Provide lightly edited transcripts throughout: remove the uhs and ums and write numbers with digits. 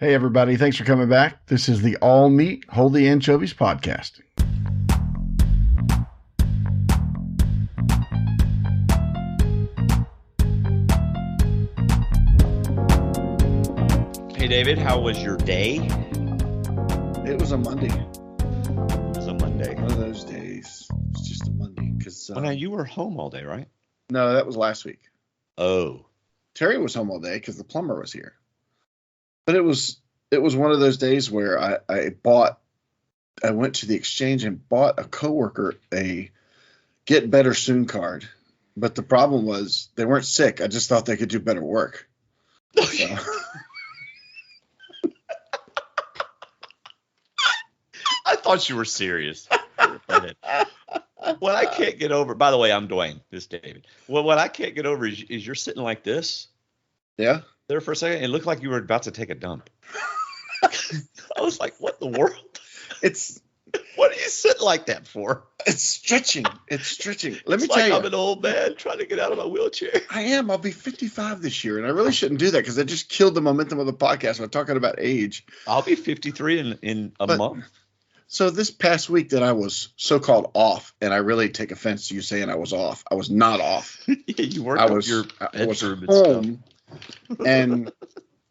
Hey, everybody. Thanks for coming back. This is the All Meat, Hold the Anchovies podcast. Hey, David, how was your day? It was a Monday. It was a Monday. One of those days. It's just a Monday. Well, now you were home all day, right? No, that was last week. Oh. Terry was home all day because the plumber was here. But it was one of those days where I went to the exchange and bought a coworker a Get Better Soon card. But the problem was they weren't sick. I just thought they could do better work. So. I thought you were serious. What I can't get over, by the way, I'm Dwaine. This is David. Well, what I can't get over is you're sitting like this. Yeah. There for a second. It looked like you were about to take a dump. I was like, what in the world? What are you sitting like that for? It's stretching. Let me tell tell you. I'm an old man trying to get out of my wheelchair. I am. I'll be 55 this year, and I really shouldn't do that because I just killed the momentum of the podcast by talking about age. I'll be 53 in a month. So this past week that I was so-called off, and I really take offense to you saying I was off. I was not off. Yeah, you weren't. I was home, and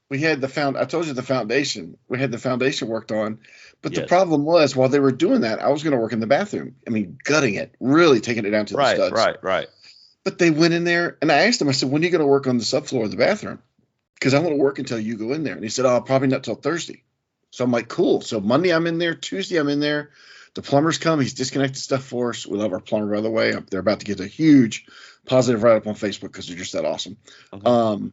we had I told you the foundation. We had the foundation worked on, but the problem was while they were doing that, I was going to work in the bathroom. I mean, gutting it, really taking it down to the studs. Right. But they went in there, and I asked him. I said, "When are you going to work on the subfloor of the bathroom? Because I want to work until you go in there." And he said, "Oh, probably not till Thursday." So I'm like, cool. So Monday I'm in there. Tuesday I'm in there. The plumber's come. He's disconnected stuff for us. We love our plumber, by the way. They're about to get a huge positive write-up on Facebook because they're just that awesome. Okay.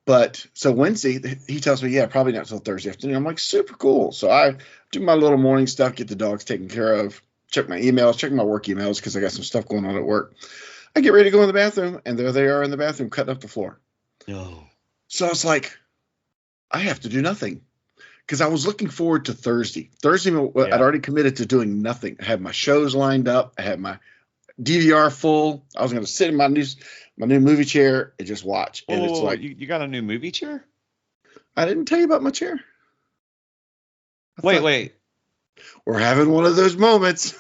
But so Wednesday, he tells me, yeah, probably not until Thursday afternoon. I'm like, super cool. So I do my little morning stuff, get the dogs taken care of, check my emails, check my work emails because I got some stuff going on at work. I get ready to go in the bathroom, and there they are in the bathroom cutting up the floor. No. So I was like, I have to do nothing. Because I was looking forward to Thursday. I'd already committed to doing nothing. I had my shows lined up. I had my DVR full. I was going to sit in my new movie chair and just watch. And it's like you got a new movie chair? I didn't tell you about my chair. Wait. We're having one of those moments.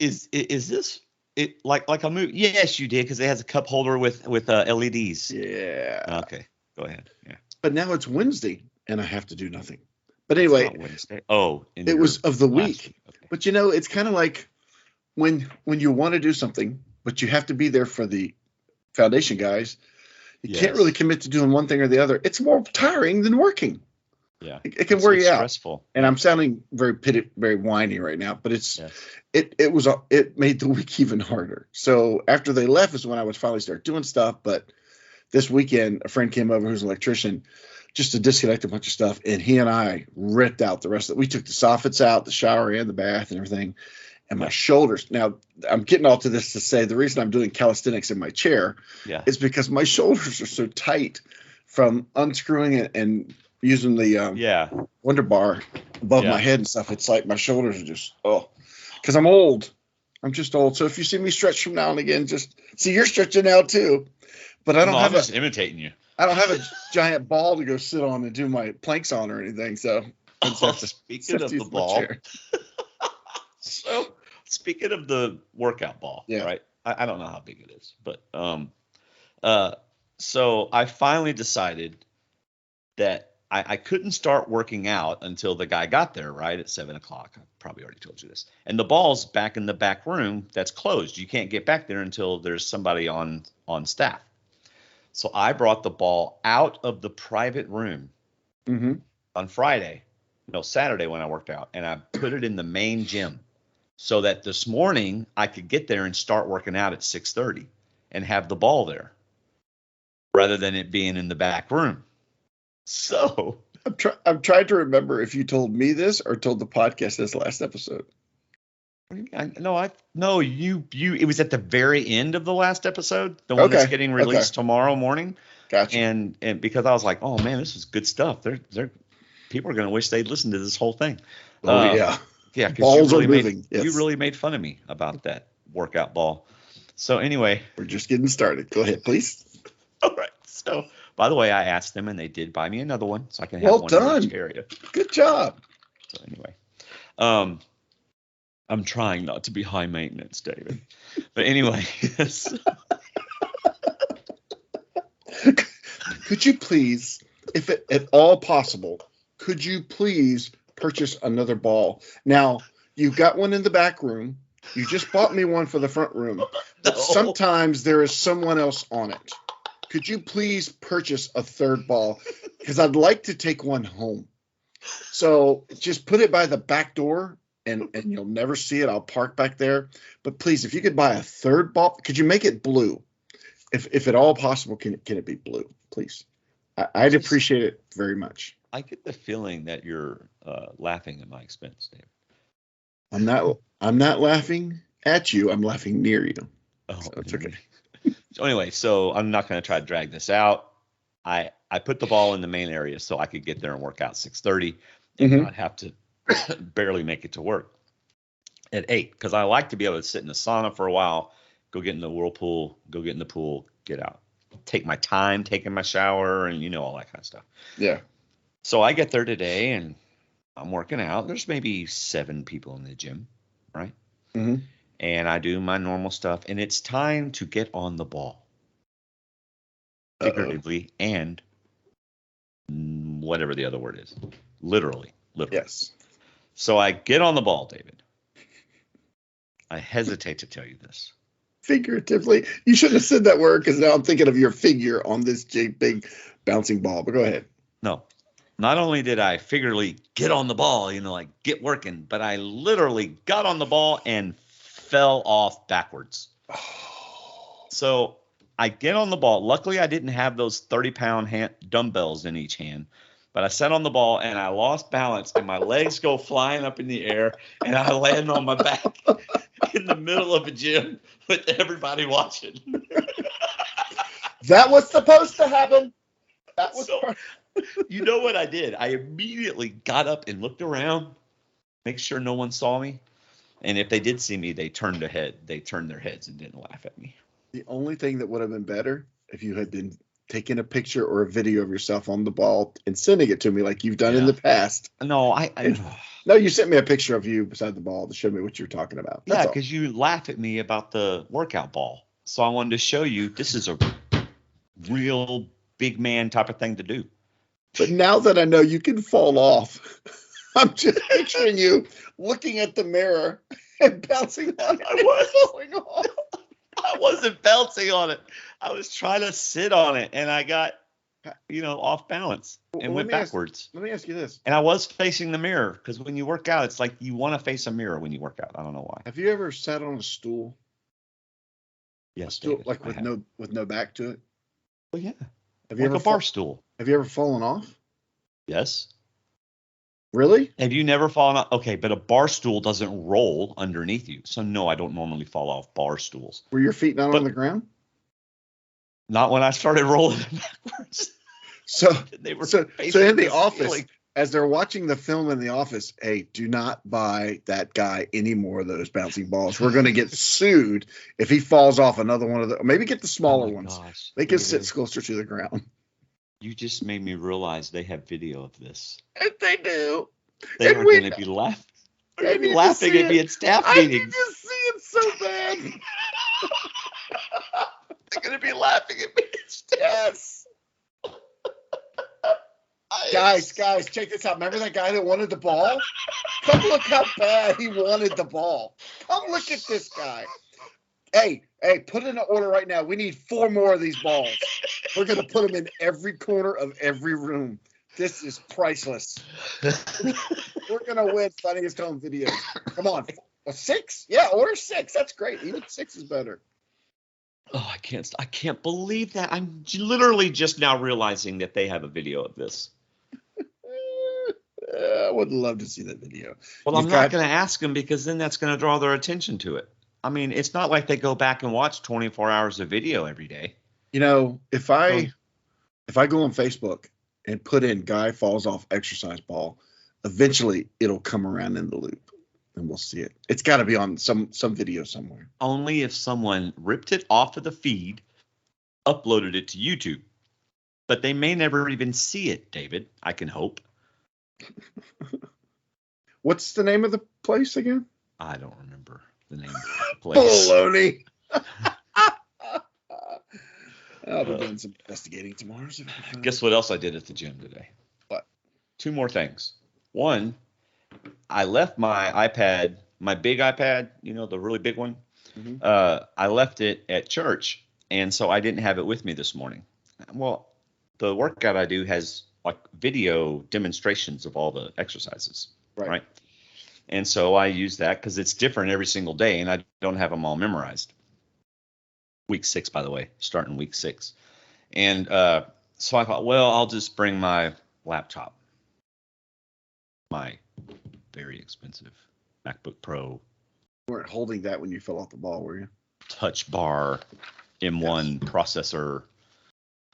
Is this it like a movie? Yes, you did because it has a cup holder with LEDs. Yeah. Okay, go ahead. Yeah. But now it's Wednesday. And I have to do nothing. But anyway, Wednesday. Oh, it was of the week. Okay. But it's kind of like when you want to do something, but you have to be there for the foundation guys. You can't really commit to doing one thing or the other. It's more tiring than working. Yeah, it can wear you out. Stressful. And I'm sounding very very whiny right now, but it made the week even harder. So after they left is when I would finally start doing stuff. But this weekend, a friend came over who's an electrician, just to disconnect a bunch of stuff, and he and I ripped out the rest of it. We took the soffits out, the shower and the bath and everything, and my shoulders. Now, I'm getting all to this to say the reason I'm doing calisthenics in my chair is because my shoulders are so tight from unscrewing it and using the Wonder Bar above my head and stuff. It's like my shoulders are just, because I'm old. I'm just old. So if you see me stretch from now and again, just see you're stretching out too. But I don't have I'm just imitating you. I don't have a giant ball to go sit on and do my planks on or anything. So speaking of the ball, so speaking of the workout ball, right? I don't know how big it is, but so I finally decided that I couldn't start working out until the guy got there, right, at 7:00. I probably already told you this. And the ball's back in the back room that's closed. You can't get back there until there's somebody on staff. So I brought the ball out of the private room on Saturday when I worked out, and I put it in the main gym so that this morning I could get there and start working out at 6:30 and have the ball there rather than it being in the back room. So I'm trying to remember if you told me this or told the podcast this last episode. No, it was at the very end of the last episode, the one that's getting released tomorrow morning. Gotcha. And because I was like, oh man, this is good stuff. People are going to wish they'd listened to this whole thing. Yeah. Yeah. Balls are moving. You really made fun of me about that workout ball. So anyway, we're just getting started. Go ahead, please. All right. So, By the way, I asked them, and they did buy me another one, so I can have Well one done. in each area. Good job. So anyway, I'm trying not to be high maintenance, David. But anyway, could you please, if at all possible, could you please purchase another ball? Now, you've got one in the back room. You just bought me one for the front room. But sometimes there is someone else on it. Could you please purchase a third ball? Because I'd like to take one home. So just put it by the back door, and you'll never see it. I'll park back there. But please, if you could buy a third ball, could you make it blue? If at all possible, can it be blue, please? I'd appreciate it very much. I get the feeling that you're laughing at my expense, David. I'm not laughing at you. I'm laughing near you. Oh, so it's okay. So anyway, so I'm not going to try to drag this out. I put the ball in the main area so I could get there and work out 6:30 and not have to barely make it to work at 8, because I like to be able to sit in the sauna for a while, go get in the whirlpool, go get in the pool, get out, take my time taking my shower, and all that kind of stuff. Yeah. So I get there today and I'm working out. There's maybe 7 people in the gym, right? Mm-hmm. And I do my normal stuff, and it's time to get on the ball, figuratively and whatever the other word is, literally. Yes. So I get on the ball, David. I hesitate to tell you this. Figuratively, you shouldn't have said that word, because now I'm thinking of your figure on this big bouncing ball. But go ahead. No, not only did I figuratively get on the ball, like get working, but I literally got on the ball and fell off backwards. So I get on the ball. Luckily, I didn't have those 30-pound dumbbells in each hand, but I sat on the ball and I lost balance, and my legs go flying up in the air, and I land on my back in the middle of a gym with everybody watching. That was supposed to happen. That was. So, you know what I did? I immediately got up and looked around, make sure no one saw me. And if they did see me, they turned their heads and didn't laugh at me. The only thing that would have been better if you had been taking a picture or a video of yourself on the ball and sending it to me like you've done in the past. No, No, you sent me a picture of you beside the ball to show me what you're talking about. That's because you laugh at me about the workout ball. So I wanted to show you this is a real big man type of thing to do. But now that I know you can fall off, I'm just picturing you looking at the mirror and bouncing on it. I wasn't bouncing on it. I was trying to sit on it, and I got, off balance and went backwards. Let me ask you this. And I was facing the mirror, because when you work out, it's like you want to face a mirror when you work out. I don't know why. Have you ever sat on a stool? Yes, stool, David, like with no back to it? Well, yeah. Have you ever a bar stool? Have you ever fallen off? Yes. Really? Have you never fallen off? Okay, but a bar stool doesn't roll underneath you. So no, I don't normally fall off bar stools. Were your feet not on the ground? Not when I started rolling backwards. So in the office, as they're watching the film in the office, hey, do not buy that guy any more of those bouncing balls. We're going to get sued if he falls off another one of the. Maybe get the smaller ones. Gosh, they can sit closer to the ground. You just made me realize they have video of this. And they do. They are going to be laughing. They're going to be laughing at me at staff meetings. I need to see it so bad. They're going to be laughing at me at staff. Yes. Guys, check this out. Remember that guy that wanted the ball? Come look how bad he wanted the ball. Come look at this guy. Hey, put in an order right now. We need 4 more of these balls. We're going to put them in every corner of every room. This is priceless. We're going to win Funniest Home Videos. Come on. A 6? Yeah, order 6. That's great. Even 6 is better. Oh, I can't believe that. I'm literally just now realizing that they have a video of this. I would love to see that video. Well, I'm not going to ask them, because then that's going to draw their attention to it. I mean, it's not like they go back and watch 24 hours of video every day. If I go on Facebook and put in guy falls off exercise ball, eventually it'll come around in the loop and we'll see it. It's got to be on some video somewhere. Only if someone ripped it off of the feed, uploaded it to YouTube. but they may never even see it, David. I can hope. What's the name of the place again? I don't remember the name of the place. Baloney. I'll be doing some investigating tomorrow. So guess what else I did at the gym today? What? 2 more things. One, I left my iPad, my big iPad, the really big one. Mm-hmm. I left it at church, and so I didn't have it with me this morning. Well, the workout I do has like video demonstrations of all the exercises, right? And so I use that because it's different every single day, and I don't have them all memorized. Week 6, by the way, starting week 6. And so I thought, well, I'll just bring my laptop, my very expensive MacBook Pro. You weren't holding that when you fell off the ball, were you? Touch bar, M1 processor,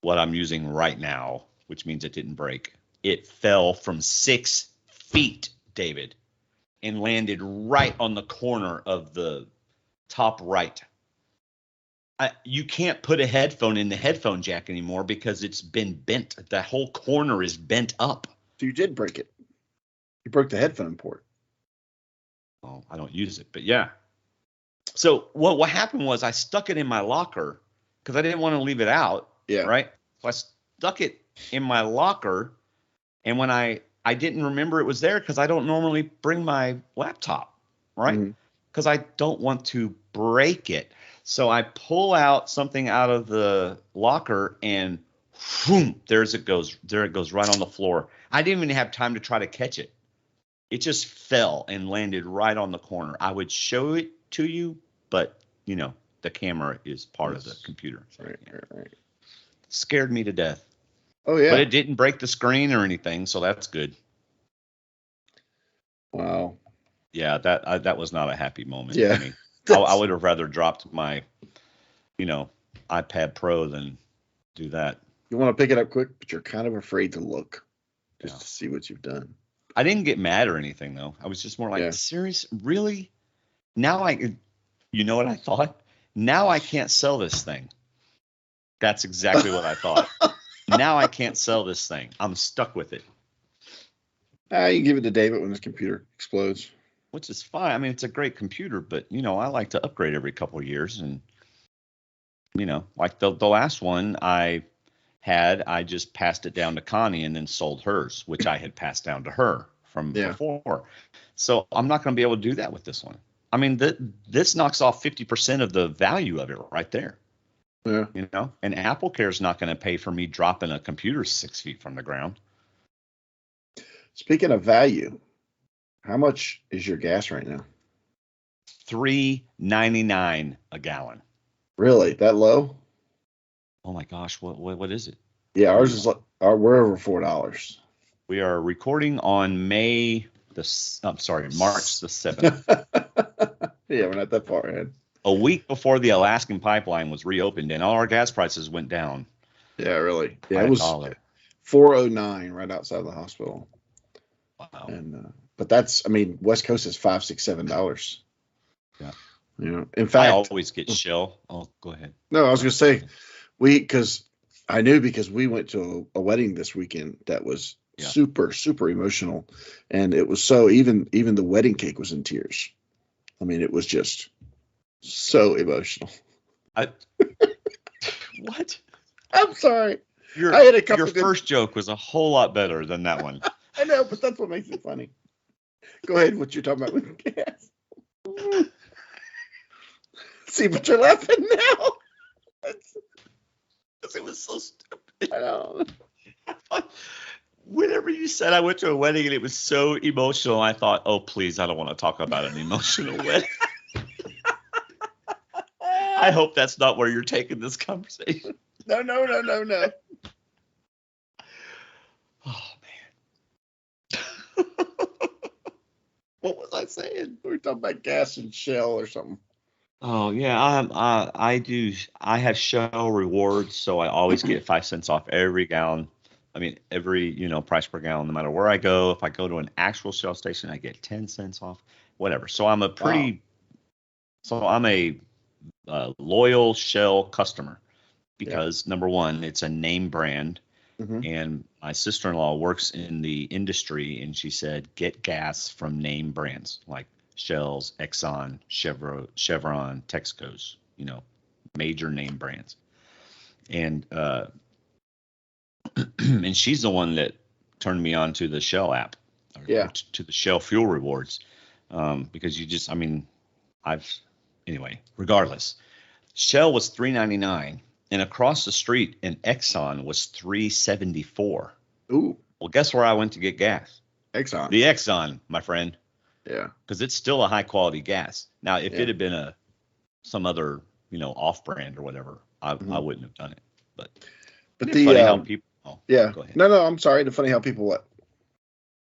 what I'm using right now, which means it didn't break. It fell from 6 feet, David, and landed right on the corner of the top right. You can't put a headphone in the headphone jack anymore because it's been bent. The whole corner is bent up. So you did break it. You broke the headphone port. Oh, I don't use it, but yeah. So what happened was I stuck it in my locker because I didn't want to leave it out. Yeah. Right. So I stuck it in my locker, and when I didn't remember it was there because I don't normally bring my laptop, right? Because I don't want to break it. So I pull out something out of the locker, and boom, there it goes right on the floor. I didn't even have time to try to catch it. It just fell and landed right on the corner. I would show it to you, but the camera is part of the computer. So, right. Scared me to death. Oh yeah. But it didn't break the screen or anything, so that's good. Wow. Yeah, that was not a happy moment for me. I would have rather dropped my, iPad Pro than do that. You want to pick it up quick, but you're kind of afraid to look just to see what you've done. I didn't get mad or anything, though. I was just more like, serious? Really? Now you know what I thought? Now I can't sell this thing. That's exactly what I thought. Now I can't sell this thing. I'm stuck with it. You can give it to David when his computer explodes. Which is fine. I mean, it's a great computer, but, I like to upgrade every couple of years. And, like the last one I just passed it down to Connie and then sold hers, which I had passed down to her from before. So I'm not going to be able to do that with this one. I mean, this knocks off 50% of the value of it right there. Yeah. And AppleCare is not going to pay for me dropping a computer 6 feet from the ground. Speaking of value, how much is your gas right now? $3.99 a gallon. Really? That low? Oh my gosh, what is it? Yeah, ours is we're over $4. We are recording on March the 7th. Yeah, we're not that far ahead. A week before the Alaskan pipeline was reopened and all our gas prices went down. Yeah, really. Yeah, it was $4.09 right outside the hospital. Wow. And but that's, West Coast is $5, $6, $7. Yeah. In fact, I always get Shell. Oh, go ahead. No, I was going to say because we went to a wedding this weekend that was super, super emotional, and it was so even the wedding cake was in tears. It was just so emotional. What? I'm sorry. Your first joke was a whole lot better than that one. I know, but that's what makes it funny. Go ahead. What you're talking about with gas? See, but you're laughing now. It was so stupid. I know. Whenever you said I went to a wedding and it was so emotional, I thought, oh, please, I don't want to talk about an emotional wedding. I hope that's not where you're taking this conversation. No. Oh, man. What was I saying? We were talking about gas and Shell or something. Oh, yeah. I do. I have Shell rewards, so I always get 5 cents off every gallon. Every, price per gallon, no matter where I go. If I go to an actual Shell station, I get 10 cents off, whatever. So I'm a loyal Shell customer because number one, it's a name brand. Mm-hmm. And my sister-in-law works in the industry, and she said, get gas from name brands like Shell's, Exxon, Chevron, Texaco's, major name brands. And and she's the one that turned me on to the Shell app, or to the Shell fuel rewards, because anyway, regardless, Shell was $3.99, and across the street an Exxon was $3.74. Ooh. Well, guess where I went to get gas? Exxon. The Exxon, my friend. Yeah. Because it's still a high quality gas. Now, if it had been some other, off brand or whatever, I wouldn't have done it. But funny how people. Oh, yeah. Go ahead. No, I'm sorry. The funny how people what?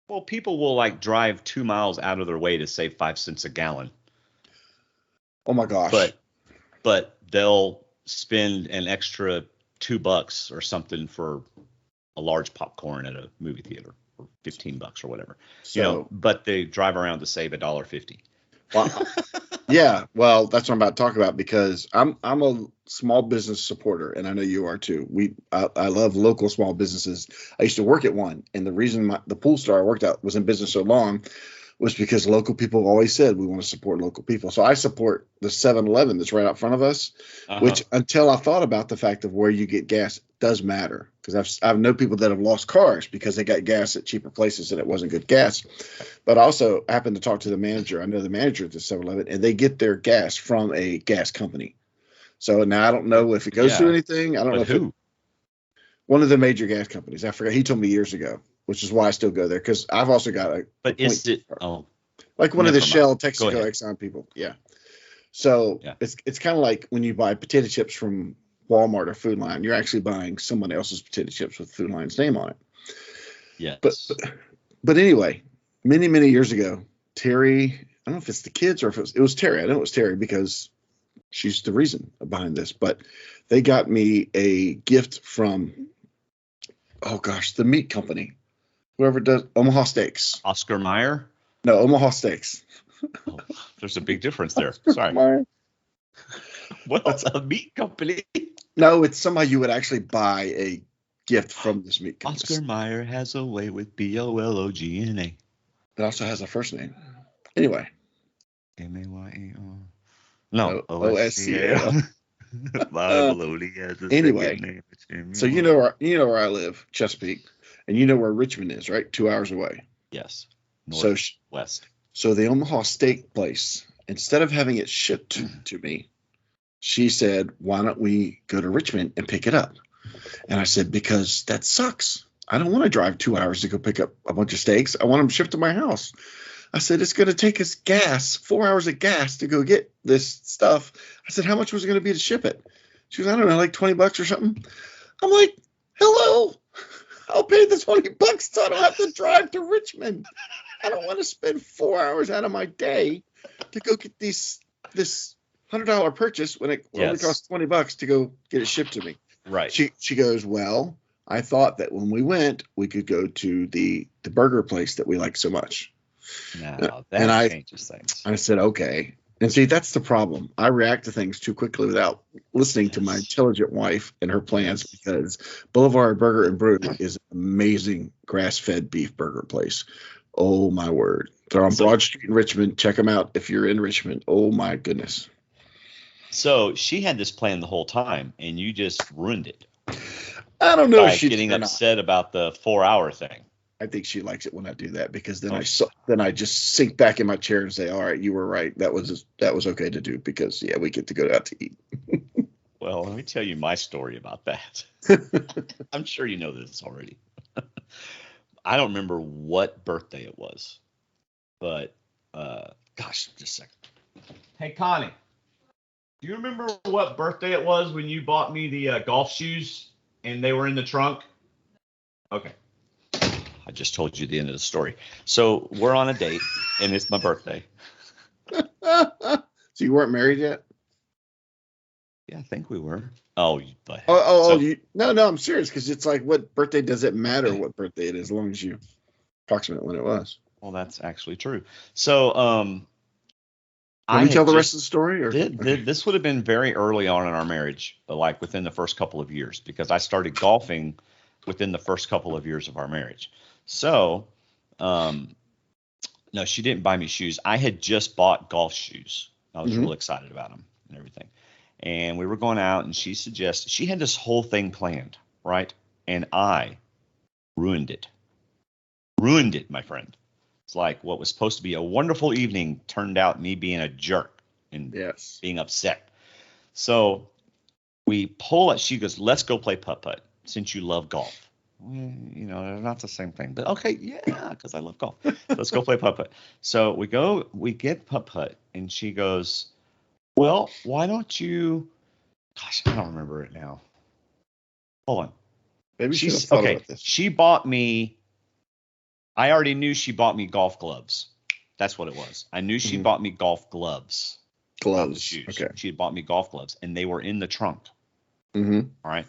Well, people will like drive 2 miles out of their way to save 5 cents a gallon. Oh my gosh. But they'll spend an extra $2 or something for a large popcorn at a movie theater, or $15 or whatever. So, but they drive around to save $1.50. Wow. Yeah, well, that's what I'm about to talk about, because I'm a small business supporter, and I know you are too. I love local small businesses. I used to work at one, and the reason the pool star I worked at was in business so long was because local people always said we want to support local people. So I support the 7-Eleven that's right out front of us, which, until I thought about the fact of where you get gas, does matter, because I've known people that have lost cars because they got gas at cheaper places and it wasn't good gas. But I also happened to talk to the manager. I know the manager at the 7-Eleven, and they get their gas from a gas company. So now I don't know if it goes through anything. I don't know if one of the major gas companies. I forgot. He told me years ago, which is why I still go there, because I've also got a. But is it like one of the Shell, Texaco, Exxon people? Yeah. So it's kind of like when you buy potato chips from Walmart or Food Line, you're actually buying someone else's potato chips with Food Line's name on it. Yeah. But anyway, many years ago, Terry, I don't know if it's the kids or if it was Terry. I know it was Terry because she's the reason behind this. But they got me a gift from, the meat company, whoever does Omaha Steaks. Oscar Mayer? No, Omaha Steaks. There's a big difference there. Sorry. Well, it's a meat company. No, it's somebody you would actually buy a gift from this meat company. Oscar Mayer has a way with BOLOGNA. It also has a first name. Anyway. MAYAR. No, OSCAL. Anyway, so you know where I live, Chesapeake, and you know where Richmond is, right? 2 hours away. Yes. West. So the Omaha Steak place, instead of having it shipped to me, she said, why don't we go to Richmond and pick it up? And I said, because that sucks. I don't want to drive 2 hours to go pick up a bunch of steaks. I want them shipped to my house. I said, it's going to take us 4 hours of gas to go get this stuff. I said, how much was it going to be to ship it? She goes, I don't know, like $20 or something. I'm like, hello, I'll pay the $20 so I don't have to drive to Richmond. I don't want to spend 4 hours out of my day to go get this $100 purchase when it only costs $20 to go get it shipped to me. Right. She goes, well, I thought that when we went, we could go to the burger place that we like so much. No, that changes things. I said, okay. And see, that's the problem. I react to things too quickly without listening to my intelligent wife and her plans, because Boulevard Burger and Brew is an amazing grass-fed beef burger place. Oh, my word. They're on Broad Street in Richmond. Check them out if you're in Richmond. Oh, my goodness. So she had this plan the whole time, and you just ruined it. I don't know by if she's getting upset about the 4 hour thing. I think she likes it when I do that, because then I just sink back in my chair and say, all right, you were right. That was okay to do, because we get to go out to eat. Well, let me tell you my story about that. I'm sure you know this already. I don't remember what birthday it was, but just a second. Hey, Connie, do you remember what birthday it was when you bought me the golf shoes and they were in the trunk? Okay. I just told you the end of the story. So we're on a date, and it's my birthday. So you weren't married yet? Yeah, I think we were. No, I'm serious, because it's like, what birthday does it matter what birthday it is, as long as you approximate when it was? Well, that's actually true. So, can we tell the rest of the story? Or? This would have been very early on in our marriage, like within the first couple of years, because I started golfing within the first couple of years of our marriage. So, no, she didn't buy me shoes. I had just bought golf shoes. I was real excited about them and everything. And we were going out, and she suggested, she had this whole thing planned, right? And I ruined it. Ruined it, my friend. It's like what was supposed to be a wonderful evening turned out me being a jerk and being upset. So we pull it. She goes, let's go play putt-putt since you love golf. You know, they're not the same thing, but okay, yeah, because I love golf. Let's go play putt-putt. So we get putt-putt, and she goes, well, why don't you, gosh, I don't remember it now. Hold on. Maybe she's okay. About this. She bought me, I already knew she bought me golf gloves. That's what it was. I knew she bought me golf gloves. Gloves. Shoes. Okay. She had bought me golf gloves, and they were in the trunk. All right.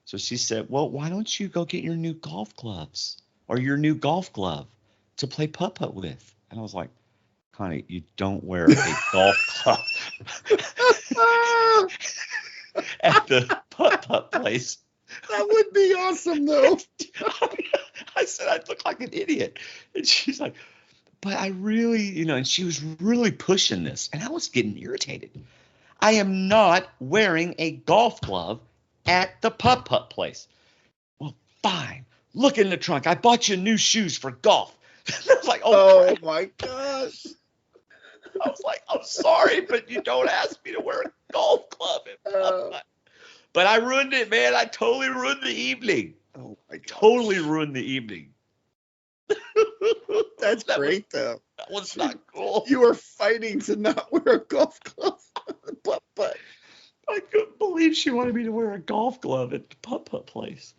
So she said, well, why don't you go get your new golf gloves or your new golf glove to play putt-putt with? And I was like, Connie, you don't wear a golf glove at the putt-putt place. That would be awesome, though. I said, I'd look like an idiot. And she's like, but I really, you know, and she was really pushing this. And I was getting irritated. I am not wearing a golf glove at the putt-putt place. Well, fine. Look in the trunk. I bought you new shoes for golf. I was like, oh my gosh. I was like, I'm sorry, but you don't ask me to wear a golf glove at putt-putt. But I ruined it, man. I totally ruined the evening. Oh my gosh. Totally ruined the evening. That's great, though. That was not cool. You were fighting to not wear a golf glove on the putt-putt. I couldn't believe she wanted me to wear a golf glove at the putt-putt place.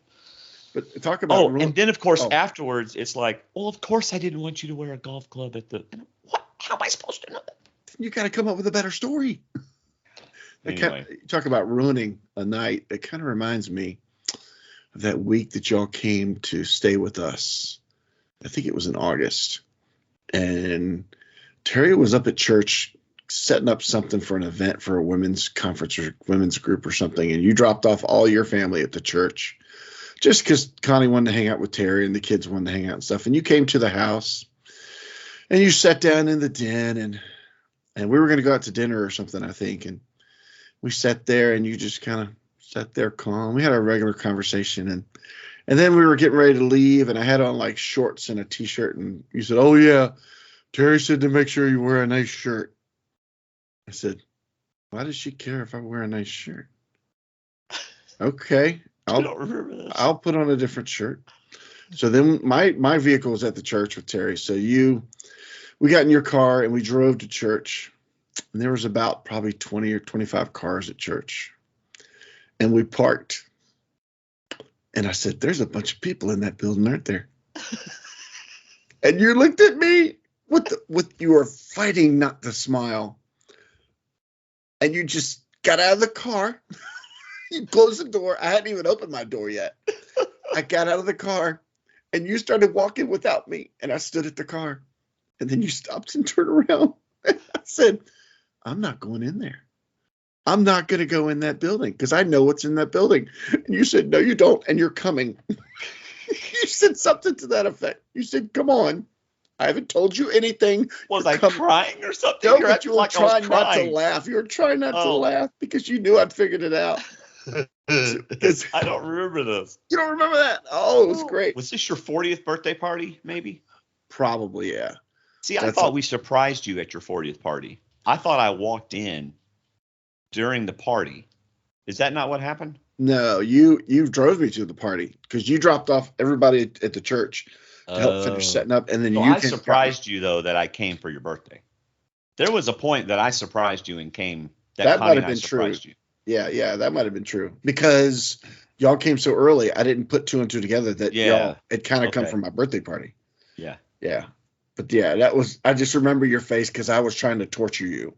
But talk about and then, of course, afterwards, it's like, well, of course I didn't want you to wear a golf glove at the... What? How am I supposed to know that? You got to come up with a better story. Anyway. Talk about ruining a night. It kind of reminds me of that week that y'all came to stay with us. I think it was in August. And Terry was up at church setting up something for an event for a women's conference or women's group or something. And you dropped off all your family at the church just because Connie wanted to hang out with Terry and the kids wanted to hang out and stuff. And you came to the house and you sat down in the den and we were going to go out to dinner or something, I think. And we sat there and you just kind of sat there calm. We had our regular conversation and then we were getting ready to leave and I had on like shorts and a t-shirt and you said, oh yeah, Terry said to make sure you wear a nice shirt. I said, why does she care if I wear a nice shirt? Okay. I don't remember this. I'll put on a different shirt. So then my vehicle was at the church with Terry. So we got in your car and we drove to church. And there was about probably 20 or 25 cars at church. And we parked. And I said, there's a bunch of people in that building, aren't there? And you looked at me with you were fighting not to smile. And you just got out of the car. You closed the door. I hadn't even opened my door yet. I got out of the car and you started walking without me. And I stood at the car. And then you stopped and turned around. And I said, I'm not going in there. I'm not going to go in that building because I know what's in that building. And you said, no, you don't. And you're coming. You said something to that effect. You said, come on. I haven't told you anything. Was I crying or something? No, but you were trying not to laugh. You were trying not to laugh because you knew I'd figured it out. I don't remember this. You don't remember that? Oh, it was great. Was this your 40th birthday party, maybe? Probably, yeah. See, I thought we surprised you at your 40th party. I thought I walked in during the party. Is that not what happened? No, you drove me to the party because you dropped off everybody at the church to help finish setting up, and then I surprised you though that I came for your birthday. There was a point that I surprised you and came. That might have been true. You. Yeah, that might have been true because y'all came so early. I didn't put two and two together that y'all had kind of come from my birthday party. Yeah, but yeah, that was. I just remember your face because I was trying to torture you.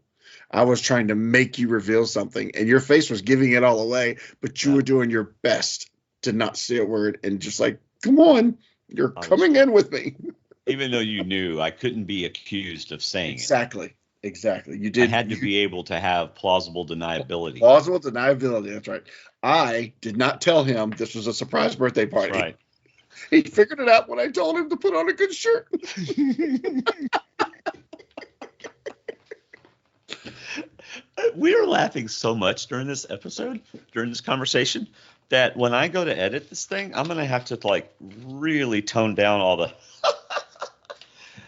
I was trying to make you reveal something, and your face was giving it all away. But you were doing your best to not say a word and just like, come on. You're coming in with me. Even though you knew I couldn't be accused of saying exactly. Exactly. You I did. had to be able to have plausible deniability. Plausible deniability. That's right. I did not tell him this was a surprise birthday party. That's right. He figured it out when I told him to put on a good shirt. We were laughing so much during this conversation, that when I go to edit this thing, I'm going to have to like really tone down all the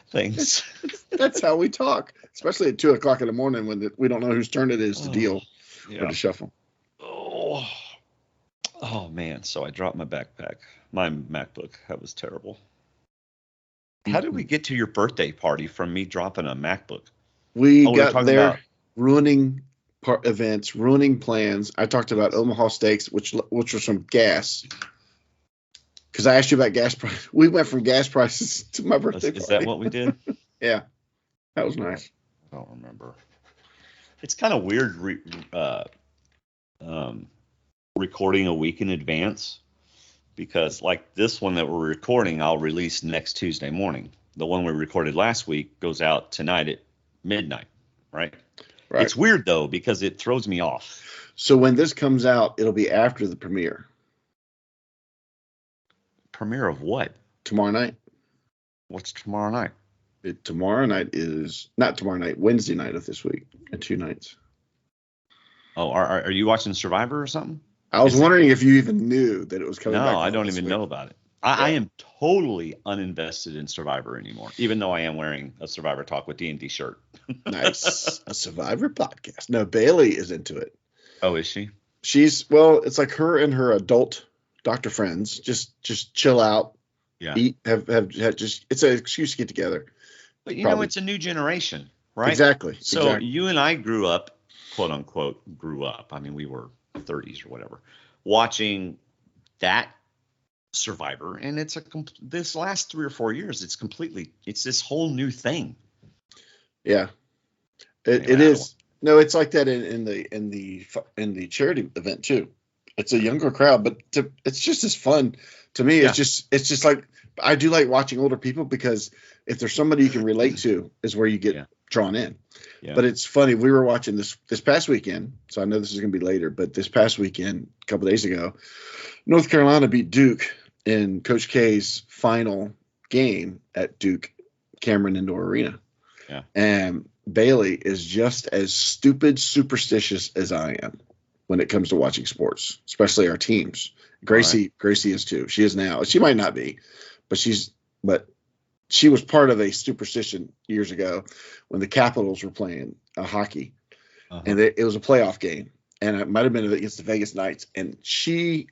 things. That's how we talk, especially at 2:00 in the morning when we don't know whose turn it is to deal or to shuffle. Oh man. So I dropped my backpack, my MacBook. That was terrible. How did we get to your birthday party from me dropping a MacBook? We got there ruining events, ruining plans. I talked about Omaha Steaks, which was from gas. Because I asked you about gas prices. We went from gas prices to my birthday party. Is that what we did? Yeah. That was nice. I don't remember. It's kind of weird recording a week in advance, because like this one that we're recording, I'll release next Tuesday morning. The one we recorded last week goes out tonight at midnight, right? Right. It's weird, though, because it throws me off. So when this comes out, it'll be after the premiere. Premiere of what? Tomorrow night. What's tomorrow night? Tomorrow night is not tomorrow night, Wednesday night of this week, and 2 nights. Oh, are you watching Survivor or something? I was wondering if you even knew that it was coming back. No, I don't even know about it. I am totally uninvested in Survivor anymore, even though I am wearing a Survivor Talk with D&D shirt. Nice. A Survivor podcast. No, Bailey is into it. Oh, is she? It's like her and her adult doctor friends just chill out. Yeah. Eat, have just, it's an excuse to get together. But you know, it's a new generation, right? Exactly. So you and I grew up, quote unquote, I mean, we were 30s or whatever, watching that Survivor, and this last 3 or 4 years, it's this whole new thing. Yeah, it is. No, it's like that in the charity event too. It's a younger crowd, but it's just as fun to me. Yeah. It's just like, I do like watching older people, because if there's somebody you can relate to, is where you get drawn in. Yeah. But it's funny. We were watching this past weekend, so I know this is going to be later, but this past weekend, a couple days ago, North Carolina beat Duke in Coach K's final game at Duke Cameron Indoor Arena. Yeah. And Bailey is just as stupid superstitious as I am when it comes to watching sports, especially our teams. Gracie is too. She is now. She might not be, but she was part of a superstition years ago when the Capitals were playing hockey, and it was a playoff game, and it might have been against the Vegas Knights, and she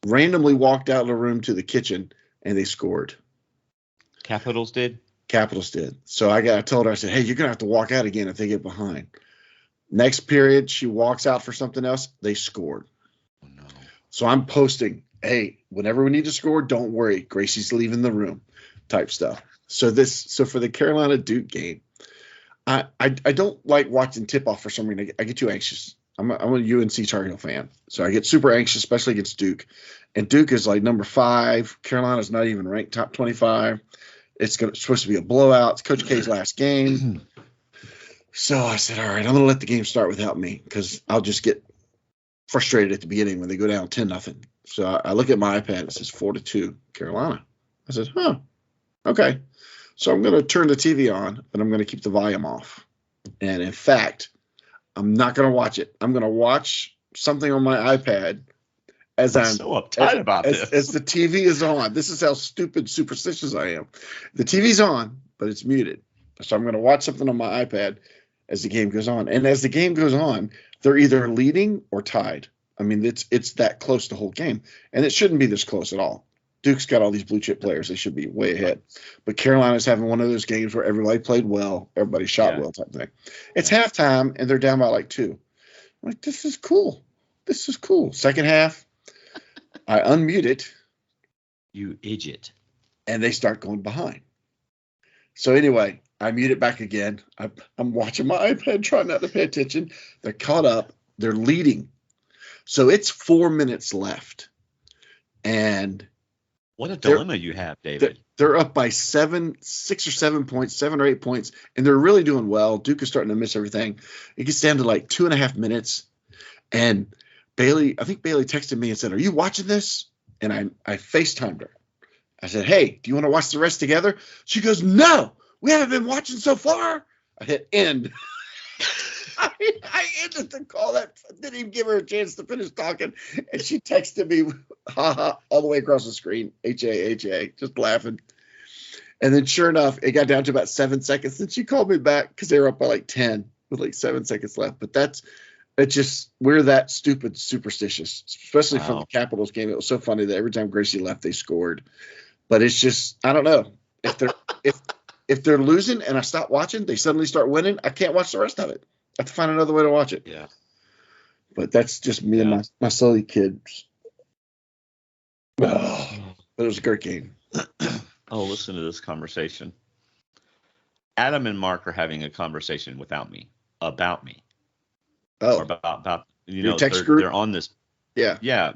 randomly walked out of the room to the kitchen, and they scored. Capitals did? Capitals did. So I told her, I said, hey, you're going to have to walk out again if they get behind. Next period, she walks out for something else. They scored. Oh, no. So I'm posting, hey, whenever we need to score, don't worry. Gracie's leaving the room type stuff. So for the Carolina Duke game, I don't like watching tip-off for some reason. I get too anxious. I'm a UNC Tar Heel fan, so I get super anxious, especially against Duke. And Duke is like number 5. Carolina's not even ranked top 25. It's supposed to be a blowout. It's Coach K's last game. So I said, all right, I'm going to let the game start without me, because I'll just get frustrated at the beginning when they go down 10-0. So I look at my iPad. It says 4-2 Carolina. I said, okay. So I'm going to turn the TV on, but I'm going to keep the volume off. And in fact, I'm not going to watch it. I'm going to watch something on my iPad as I'm so uptight about this. As the TV is on. This is how stupid, superstitious I am. The TV's on, but it's muted. So I'm going to watch something on my iPad as the game goes on. And as the game goes on, they're either leading or tied. I mean, it's that close the whole game. And it shouldn't be this close at all. Duke's got all these blue chip players. They should be way ahead. But Carolina's having one of those games where everybody played well, everybody shot well type thing. It's halftime, and they're down by like 2. I'm like, this is cool. This is cool. Second half, I unmute it. You idiot. And they start going behind. So anyway, I mute it back again. I'm watching my iPad, trying not to pay attention. They're caught up. They're leading. So it's 4 minutes left. And What a dilemma you have, David. They're up by 6 or 7 points, 7 or 8 points, and they're really doing well. Duke is starting to miss everything. It gets down to like 2.5 minutes, and I think Bailey texted me and said, "Are you watching this?" And I FaceTimed her. I said, "Hey, do you want to watch the rest together?" She goes, "No, we haven't been watching so far." I hit end. I ended the call. That didn't even give her a chance to finish talking, and she texted me, haha, all the way across the screen, HA, just laughing. And then, sure enough, it got down to about 7 seconds. Then she called me back because they were up by like 10 with like 7 seconds left. But we're that stupid superstitious, especially from the Capitals game. It was so funny that every time Gracie left, they scored. But it's just, I don't know, if they're losing and I stop watching, they suddenly start winning. I can't watch the rest of it. I have to find another way to watch it. Yeah. But that's just me and my silly kids. Oh, but it was a great game. Oh, listen to this conversation. Adam and Mark are having a conversation about me. Oh, or about your text group? They're on this. Yeah. Yeah.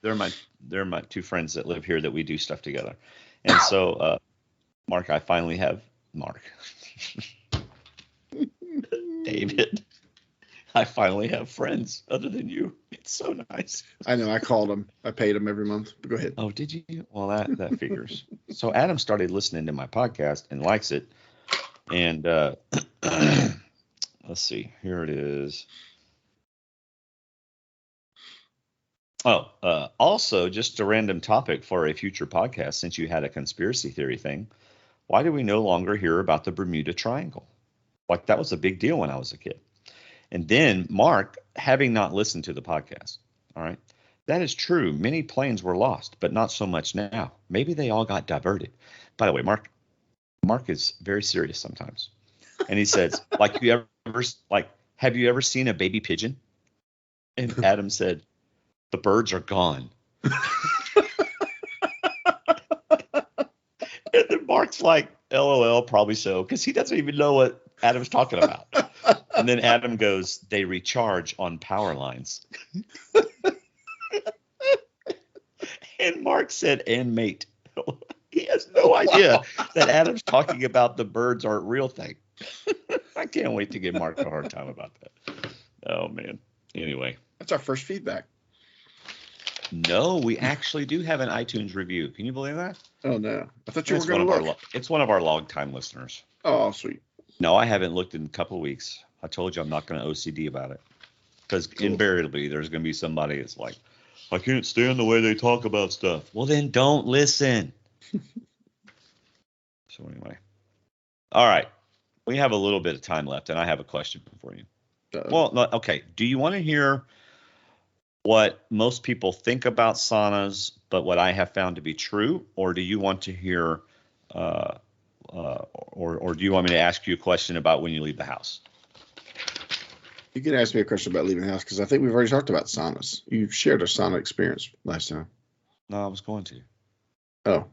They're my two friends that live here that we do stuff together. And so, Mark, I finally have Mark. David, I finally have friends other than you. It's so nice. I know. I called them. I paid them every month. But go ahead. Oh, did you? Well, that figures. So Adam started listening to my podcast and likes it. And let's see. Here it is. Oh, also, just a random topic for a future podcast, since you had a conspiracy theory thing. Why do we no longer hear about the Bermuda Triangle? Like, that was a big deal when I was a kid. And then Mark, having not listened to the podcast, all right, that is true. Many planes were lost, but not so much now. Maybe they all got diverted. By the way, Mark is very serious sometimes. And he says, have you ever seen a baby pigeon? And Adam said, the birds are gone. And then Mark's like, LOL, probably so, because he doesn't even know what Adam's talking about. And then Adam goes, they recharge on power lines. And Mark said, and mate. He has no idea that Adam's talking about the birds aren't real thing. I can't wait to give Mark a hard time about that. Oh, man. Anyway. That's our first feedback. No, we actually do have an iTunes review. Can you believe that? Oh, no. I thought you were going to look. It's one of our longtime listeners. Oh, sweet. No, I haven't looked in a couple of weeks. I told you I'm not going to OCD about it. Because invariably there's going to be somebody that's like, I can't stand the way they talk about stuff. Well, then don't listen. So anyway. All right. We have a little bit of time left, and I have a question for you. Well, okay. Do you want to hear what most people think about saunas, but what I have found to be true? Or do you want to hear, or do you want me to ask you a question about when you leave the house? You can ask me a question about leaving the house, because I think we've already talked about saunas. You shared a sauna experience last time. No, I was going to. Oh.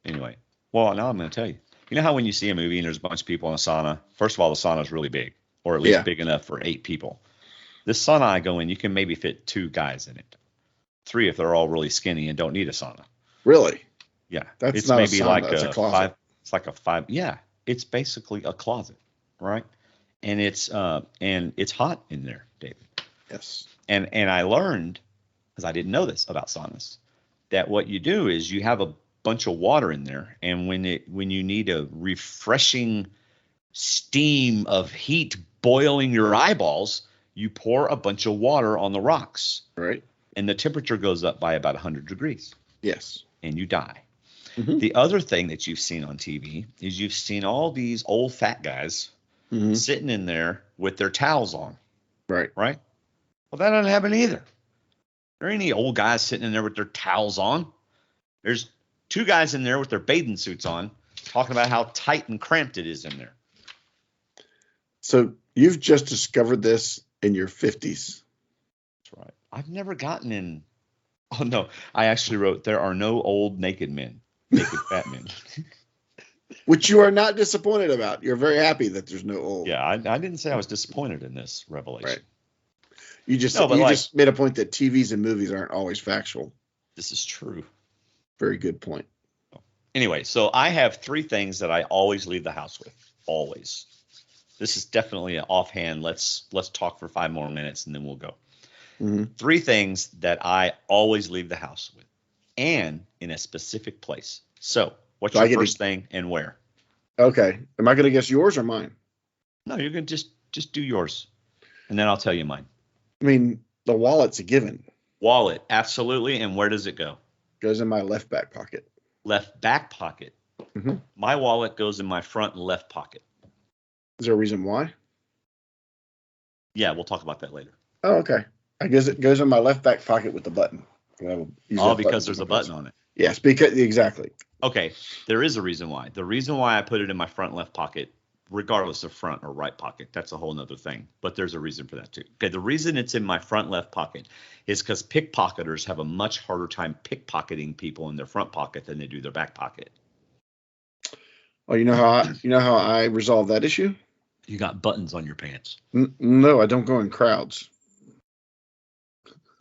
Anyway. Well, now I'm going to tell you. You know how when you see a movie and there's a bunch of people in a sauna, first of all, the sauna is really big, or at least big enough for 8 people. This sauna I go in, you can maybe fit 2 guys in it. 3 if they're all really skinny and don't need a sauna. Really? Yeah. That's it's not maybe a sauna. like That's a closet. 5. It's like a 5. Yeah. It's basically a closet, right? And it's hot in there, David. Yes. And I learned, because I didn't know this about saunas, that what you do is you have a bunch of water in there, and when you need a refreshing steam of heat boiling your eyeballs, you pour a bunch of water on the rocks. Right. And the temperature goes up by about 100 degrees. Yes. And you die. Mm-hmm. The other thing that you've seen on TV is you've seen all these old fat guys sitting in there with their towels on. Right. Right? Well, that doesn't happen either. There ain't any old guys sitting in there with their towels on. There's 2 guys in there with their bathing suits on talking about how tight and cramped it is in there. So you've just discovered this in your 50s. That's right. I've never gotten in. Oh, no. I actually wrote, there are no old naked men, naked fat men. Which you are not disappointed about. You're very happy that there's no old. Yeah, I didn't say I was disappointed in this revelation. Right. You just made a point that TVs and movies aren't always factual. This is true. Very good point. Anyway, so I have 3 things that I always leave the house with. Always. This is definitely an offhand. Let's talk for 5 more minutes and then we'll go. 3 things that I always leave the house with, and in a specific place. So, what's your first thing and where? Okay. Am I going to guess yours or mine? No, you're going to just do yours, and then I'll tell you mine. I mean, the wallet's a given. Wallet, absolutely. And where does it go? Goes in my left back pocket. Left back pocket. Mm-hmm. My wallet goes in my front left pocket. Is there a reason why? Yeah, we'll talk about that later. Oh, okay. I guess it goes in my left back pocket with the button. Because there's a button on it. Yes, exactly. Okay, there is a reason why. The reason why I put it in my front left pocket, regardless of front or right pocket, that's a whole nother thing. But there's a reason for that too. Okay, the reason it's in my front left pocket is because pickpocketers have a much harder time pickpocketing people in their front pocket than they do their back pocket. Oh, you know how I resolve that issue? You got buttons on your pants. No, I don't go in crowds.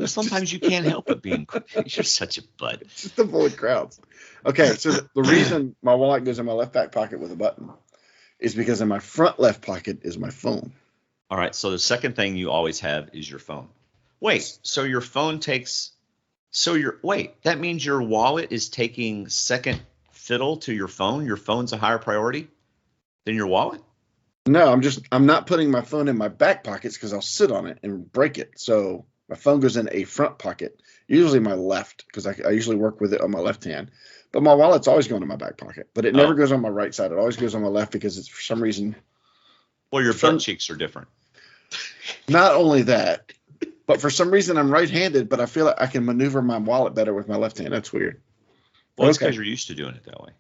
Sometimes you can't help it being. You're such a bud. Just avoid crowds. Okay, so the reason my wallet goes in my left back pocket with a button is because in my front left pocket is my phone. All right, so the second thing you always have is your phone. Wait, so your phone takes. That means your wallet is taking second fiddle to your phone? Your phone's a higher priority than your wallet? No, I'm not putting my phone in my back pockets because I'll sit on it and break it. So my phone goes in a front pocket, usually my left, because I usually work with it on my left hand. But my wallet's always going in my back pocket. But it never goes on my right side. It always goes on my left because it's for some reason. Well, your butt cheeks are different. Not only that, but for some reason I'm right-handed, but I feel like I can maneuver my wallet better with my left hand. That's weird. Well, it's because you're used to doing it that way.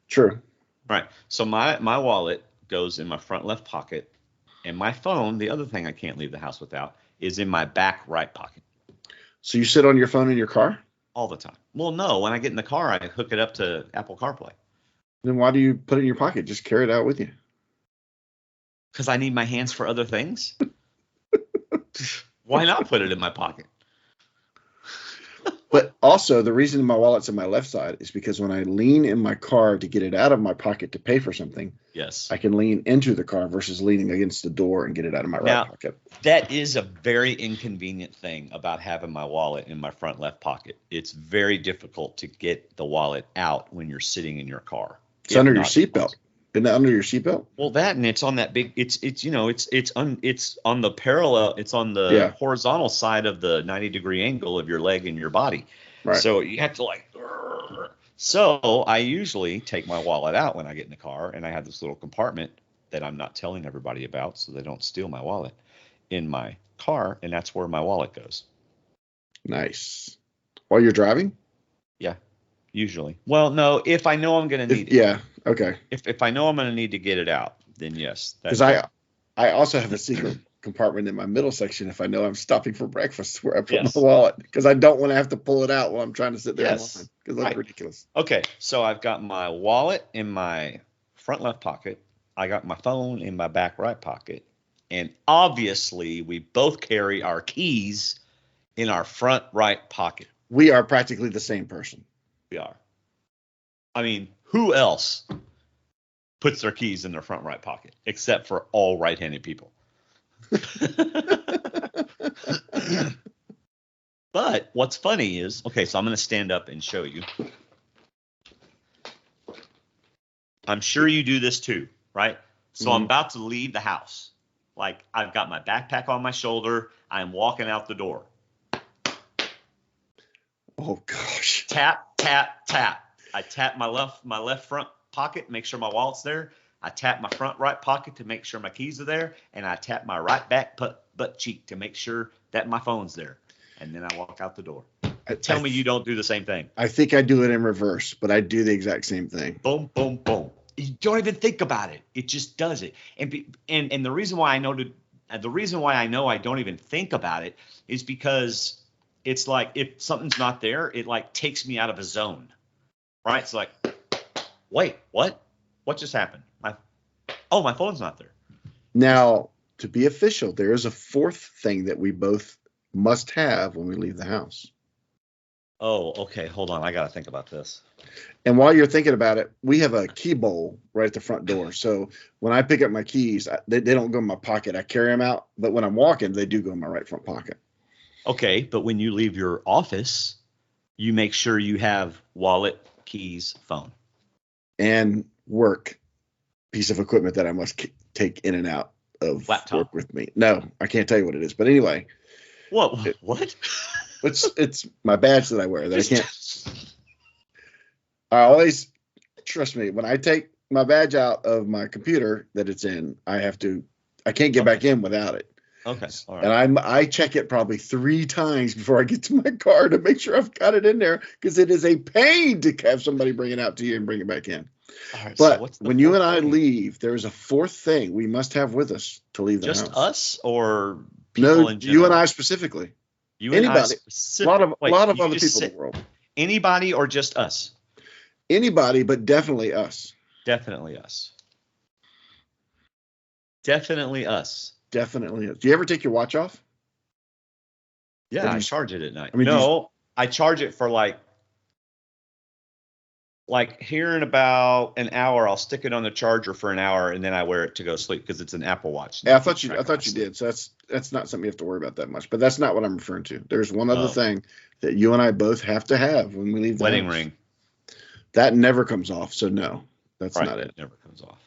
True. Right. So my wallet goes in my front left pocket, and my phone, the other thing I can't leave the house without, is in my back right pocket. So you sit on your phone in your car? All the time. Well, no. When I get in the car, I hook it up to Apple CarPlay. Then why do you put it in your pocket? Just carry it out with you. Because I need my hands for other things. Why not put it in my pocket? But also, the reason my wallet's on my left side is because when I lean in my car to get it out of my pocket to pay for something, yes, I can lean into the car versus leaning against the door and get it out of my right pocket. That is a very inconvenient thing about having my wallet in my front left pocket. It's very difficult to get the wallet out when you're sitting in your car. It's under your seatbelt. Isn't that under your seatbelt? Well, that, and it's on that big. It's on the parallel. It's on the horizontal side of the 90-degree angle of your leg and your body. Right. So you have to like. So I usually take my wallet out when I get in the car, and I have this little compartment that I'm not telling everybody about, so they don't steal my wallet in my car, and that's where my wallet goes. Nice. While you're driving? Yeah. Usually. Well, no, if I know I'm going to need it. Yeah. Okay. If I know I'm going to need to get it out, then yes. Because I also have a secret compartment in my middle section if I know I'm stopping for breakfast where I put my wallet, because I don't want to have to pull it out while I'm trying to sit there in line, because that's ridiculous. Okay. So I've got my wallet in my front left pocket. I got my phone in my back right pocket. And obviously we both carry our keys in our front right pocket. We are practically the same person. We are. I mean, who else puts their keys in their front right pocket except for all right-handed people? But what's funny is, okay, so I'm going to stand up and show you. I'm sure you do this too, right? So I'm about to leave the house. Like, I've got my backpack on my shoulder. I'm walking out the door. Oh gosh. Tap, tap, tap. I tap my left front pocket, make sure my wallet's there. I tap my front right pocket to make sure my keys are there, and I tap my right back butt cheek to make sure that my phone's there. And then I walk out the door. Tell me you don't do the same thing. I think I do it in reverse, but I do the exact same thing. Boom, boom, boom. You don't even think about it. It just does it. And the reason why I know I don't even think about it is because it's like if something's not there, it like takes me out of a zone. Right? It's like, wait, what? What just happened? My phone's not there. Now, to be official, there is a fourth thing that we both must have when we leave the house. Oh, okay. Hold on. I got to think about this. And while you're thinking about it, we have a key bowl right at the front door. So when I pick up my keys, they don't go in my pocket. I carry them out. But when I'm walking, they do go in my right front pocket. Okay. But when you leave your office, you make sure you have wallet, keys, phone. And work piece of equipment that I must take in and out of Laptop. Work with me. No, I can't tell you what it is. But anyway. What? It's my badge that I wear that I can't. I always, trust me, when I take my badge out of my computer that it's in, I can't get back in without it. Okay. All right. And I check it probably 3 times before I get to my car to make sure I've got it in there, because it is a pain to have somebody bring it out to you and bring it back in. All right, but when you and I leave, there's a 4th thing we must have with us to leave the house. Just us or people in general? You and I specifically. Anybody. A lot of other people in the world. Anybody or just us? Anybody, but definitely us. Definitely us. Definitely us. Definitely us. Do you ever take your watch off? Yeah, I charge it at night. I charge it for like here in about an hour, I'll stick it on the charger for an hour, and then I wear it to go sleep because it's an Apple Watch. Yeah, I thought you did. So that's not something you have to worry about that much. But that's not what I'm referring to. There's one other thing that you and I both have to have when we leave the wedding house. Ring. That never comes off. So no, that's not it. It never comes off.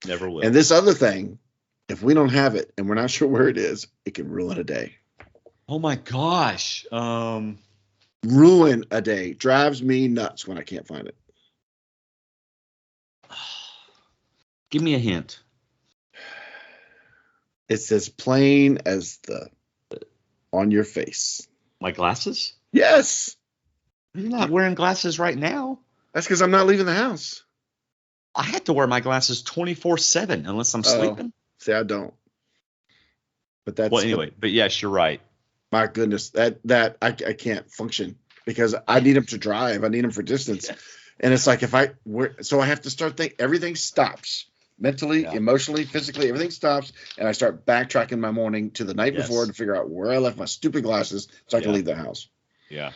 Never will. And this other thing, if we don't have it and we're not sure where it is, it can ruin a day. Oh my gosh. Ruin a day. Drives me nuts when I can't find it. Give me a hint. It's as plain as the on your face. My glasses? Yes. You're not wearing glasses right now. That's because I'm not leaving the house. I have to wear my glasses 24/7 unless I'm sleeping. See, I don't. But that's anyway. But yes, you're right. My goodness, that I can't function because I need them to drive. I need them for distance, and it's like so I have to start thinking. Everything stops mentally, emotionally, physically. Everything stops, and I start backtracking my morning to the night before to figure out where I left my stupid glasses so I can leave the house. Yeah.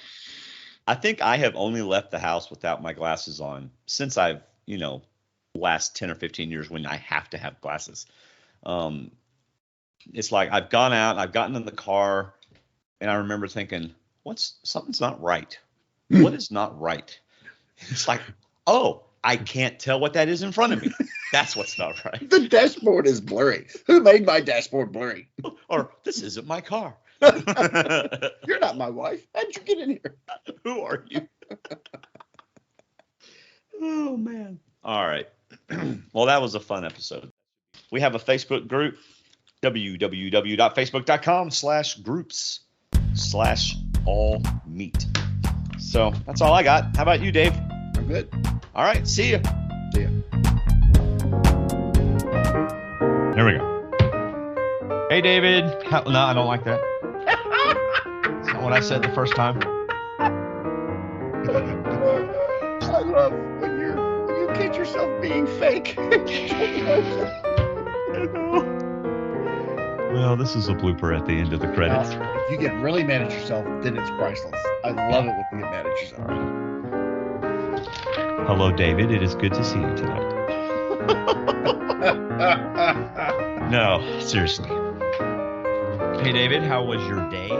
I think I have only left the house without my glasses on since I've, last 10 or 15 years when I have to have glasses. It's like I've gone out, I've gotten in the car, and I remember thinking, something's not right. What is not right? It's like, I can't tell what that is in front of me. That's what's not right. The dashboard is blurry. Who made my dashboard blurry? Or this isn't my car. You're not my wife. How'd you get in here? Who are you? Oh, man. All right. Well, that was a fun episode. We have a Facebook group, www.facebook.com/groups/all-meat. So that's all I got. How about you, Dave? I'm good. All right. See ya. See ya. There we go. Hey, David. No, I don't like that. That's not what I said the first time. I love when you catch yourself being fake. Well, this is a blooper at the end of the credits. If you get really mad at yourself, then it's priceless. I love it when you get mad at yourself. Hello, David. It is good to see you tonight. No, seriously. Hey, David, how was your day?